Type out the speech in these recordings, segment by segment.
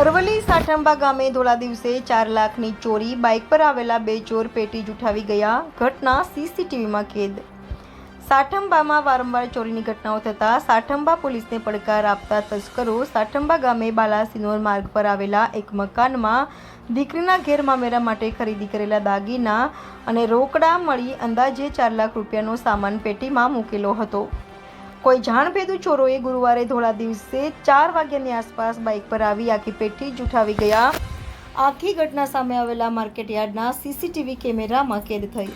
અરવલ્લી સાઠંબા ગામે ધોળા દિવસે 4 લાખની ચોરી, બાઇક પર આવેલા 2 ચોર પેટી જૂઠાવી ગયા. ઘટના સીસીટીવીમાં કેદ. સાઠંબામાં વારંવાર ચોરીની ઘટનાઓ થતા સાઠંબા પોલીસને પડકાર આપતા તસ્કરો સાઠંબા ગામે બાલાસિનોર માર્ગ પર આવેલા એક મકાનમાં દીકરીના ઘેર મામેરા માટે ખરીદી કરેલા દાગીના અને રોકડા મળી અંદાજે 4 લાખ રૂપિયાનો સામાન પેટીમાં મૂકેલો હતો. કોઈ જાણભેદુ ચોરોએ ગુરુવારે ધોળા દિવસે 4 વાગ્યાની આસપાસ બાઇક પર આવી આખી પેટી જૂઠાવી ગયા. આખી ઘટના સામે આવેલા માર્કેટયાર્ડના સીસીટીવી કેમેરામાં કેદ થઈ.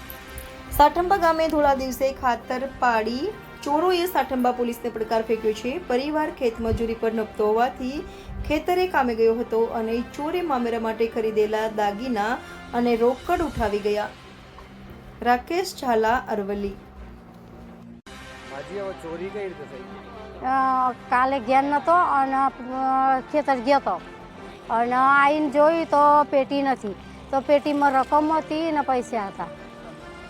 સાઠંબા ગામે ધોળા દિવસે ખાતર પાડી ચોરોએ સાઠંબા પોલીસને પડકાર ફેંક્યો છે. પરિવાર ખેતમજૂરી પર નપતો હોવાથી ખેતરે કામે ગયો હતો અને ચોરે મામેરા માટે ખરીદેલા દાગીના અને રોકડ ઉઠાવી ગયા. રાકેશ ઝાલા, અરવલ્લી. ચોરી કઈ રીતે થઈ? કાલે ઘેર નતો અને ખેતર ગયો હતો અને આવીને જોયું તો પેટી નથી, તો પેટીમાં રકમ હતી ને પૈસા હતા.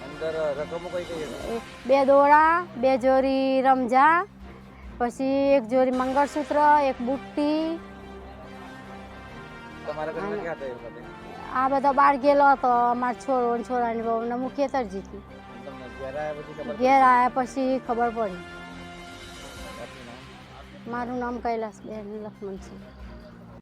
અંદર રકમો કઈ કઈ હતી? 2 દોડા, 2 જોડી રમઝા, પછી 1 જોડી મંગળસૂત્ર, 1 બુટ્ટી. તમારા ઘરમાં ક્યાં થયું? આ બધા બહાર ગયેલો હતો. અમારા છોરો અને છોરાની બહુ ને હું ખેતર જીતી. ઘેર આવ્યા પછી ખબર પડી. મારું નામ કૈલાસબેન લક્ષ્મણ છે.